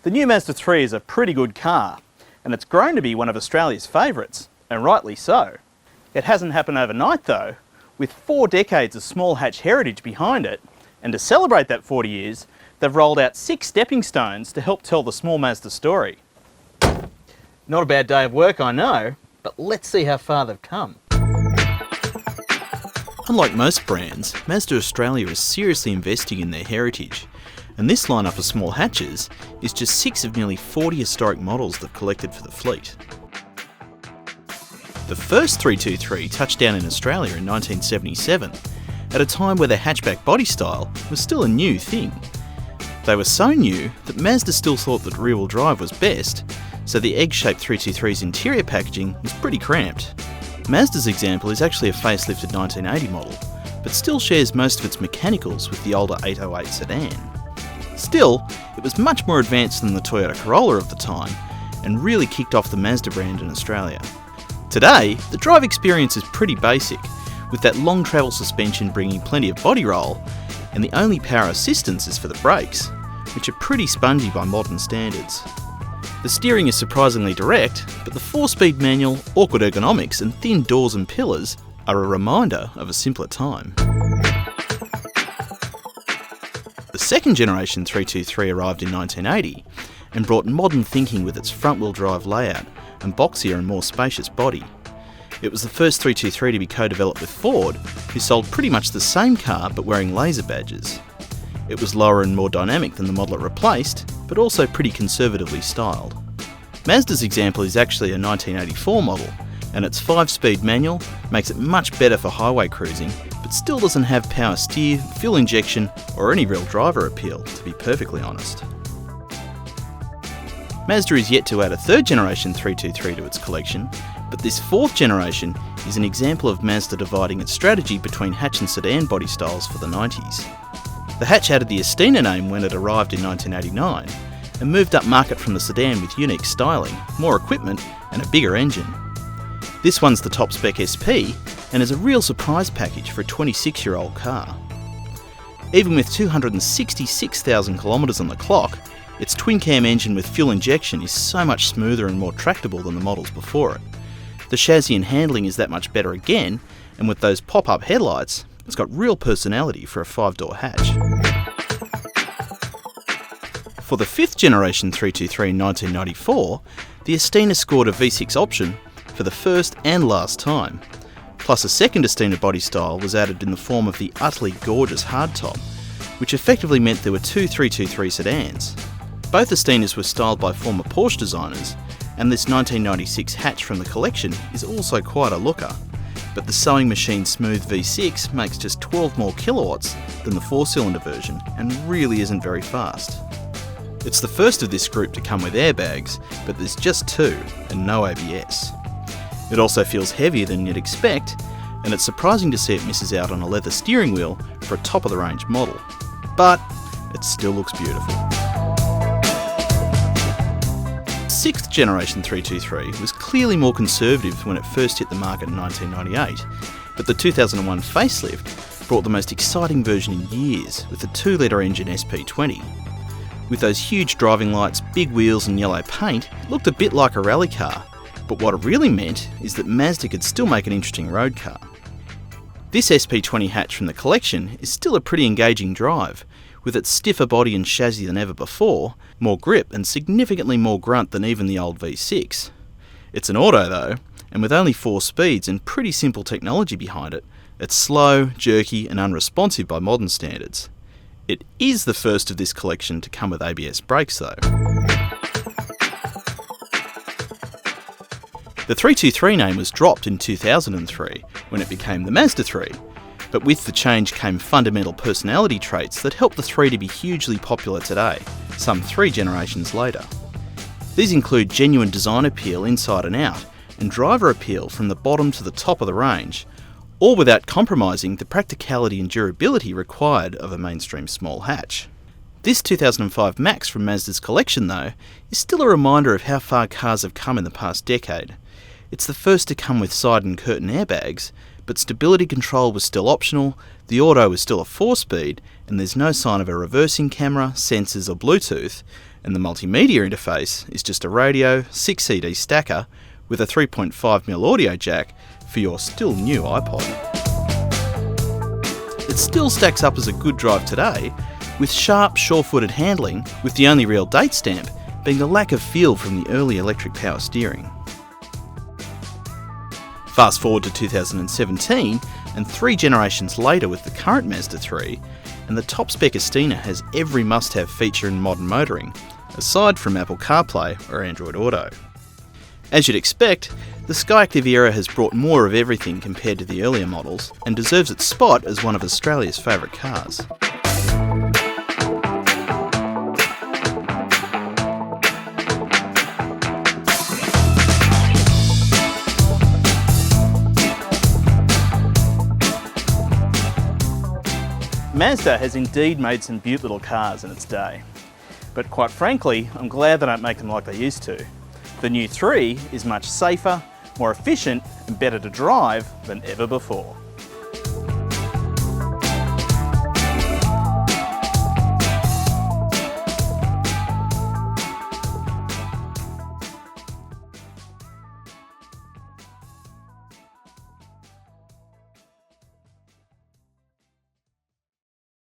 The new Mazda 3 is a pretty good car, and it's grown to be one of Australia's favourites, and rightly so. It hasn't happened overnight though. With 4 decades of small hatch heritage behind it, and to celebrate that 40 years, they've rolled out 6 stepping stones to help tell the small Mazda story. Not a bad day of work, I know, but let's see how far they've come. Unlike most brands, Mazda Australia is seriously investing in their heritage, and this lineup of small hatches is just 6 of nearly 40 historic models they've collected for the fleet. The first 323 touched down in Australia in 1977, at a time where the hatchback body style was still a new thing. They were so new that Mazda still thought that rear-wheel drive was best, so the egg-shaped 323's interior packaging was pretty cramped. Mazda's example is actually a facelifted 1980 model, but still shares most of its mechanicals with the older 808 sedan. Still, it was much more advanced than the Toyota Corolla of the time, and really kicked off the Mazda brand in Australia. Today, the drive experience is pretty basic, with that long travel suspension bringing plenty of body roll, and the only power assistance is for the brakes, which are pretty spongy by modern standards. The steering is surprisingly direct, but the 4-speed manual, awkward ergonomics and thin doors and pillars are a reminder of a simpler time. The second generation 323 arrived in 1980 and brought modern thinking with its front-wheel drive layout and boxier and more spacious body. It was the first 323 to be co-developed with Ford, who sold pretty much the same car but wearing laser badges. It was lower and more dynamic than the model it replaced, but also pretty conservatively styled. Mazda's example is actually a 1984 model, and its 5-speed manual makes it much better for highway cruising, but still doesn't have power steer, fuel injection, or any real driver appeal, to be perfectly honest. Mazda is yet to add a 3rd generation 323 to its collection, but this 4th generation is an example of Mazda dividing its strategy between hatch and sedan body styles for the 90s. The hatch added the Astina name when it arrived in 1989, and moved up market from the sedan with unique styling, more equipment, and a bigger engine. This one's the top spec SP, and is a real surprise package for a 26-year-old car. Even with 266,000 kilometres on the clock, its twin-cam engine with fuel injection is so much smoother and more tractable than the models before it. The chassis and handling is that much better again, and with those pop-up headlights, it's got real personality for a 5-door hatch. For the 5th generation 323 in 1994, the Astina scored a V6 option for the first and last time, plus a second Astina body style was added in the form of the utterly gorgeous hardtop, which effectively meant there were 2 323 sedans. Both Astinas were styled by former Porsche designers, and this 1996 hatch from the collection is also quite a looker, but the sewing machine smooth V6 makes just 12 more kilowatts than the 4-cylinder version and really isn't very fast. It's the first of this group to come with airbags, but there's just 2 and no ABS. It also feels heavier than you'd expect, and it's surprising to see it misses out on a leather steering wheel for a top-of-the-range model. But it still looks beautiful. 6th generation 323 was clearly more conservative when it first hit the market in 1998, but the 2001 facelift brought the most exciting version in years with the 2-litre engine SP20. With those huge driving lights, big wheels and yellow paint, it looked a bit like a rally car, but what it really meant is that Mazda could still make an interesting road car. This SP20 hatch from the collection is still a pretty engaging drive, with its stiffer body and chassis than ever before, more grip and significantly more grunt than even the old V6. It's an auto though, and with only 4 speeds and pretty simple technology behind it, it's slow, jerky and unresponsive by modern standards. It is the first of this collection to come with ABS brakes though. The 323 name was dropped in 2003 when it became the Mazda 3, but with the change came fundamental personality traits that helped the 3 to be hugely popular today, some 3 generations later. These include genuine design appeal inside and out, and driver appeal from the bottom to the top of the range, all without compromising the practicality and durability required of a mainstream small hatch. This 2005 Maxx from Mazda's collection though, is still a reminder of how far cars have come in the past decade. It's the first to come with side and curtain airbags, but stability control was still optional, the auto was still a 4-speed, and there's no sign of a reversing camera, sensors or Bluetooth, and the multimedia interface is just a radio, 6 CD stacker with a 3.5mm audio jack for your still new iPod. It still stacks up as a good drive today, with sharp, sure-footed handling, with the only real date stamp being the lack of feel from the early electric power steering. Fast forward to 2017, and 3 generations later with the current Mazda 3, and the top-spec Astina has every must-have feature in modern motoring, aside from Apple CarPlay or Android Auto. As you'd expect, the Skyactiv era has brought more of everything compared to the earlier models, and deserves its spot as one of Australia's favourite cars. Mazda has indeed made some beaut little cars in its day, but quite frankly, I'm glad they don't make them like they used to. The new 3 is much safer, more efficient and better to drive than ever before.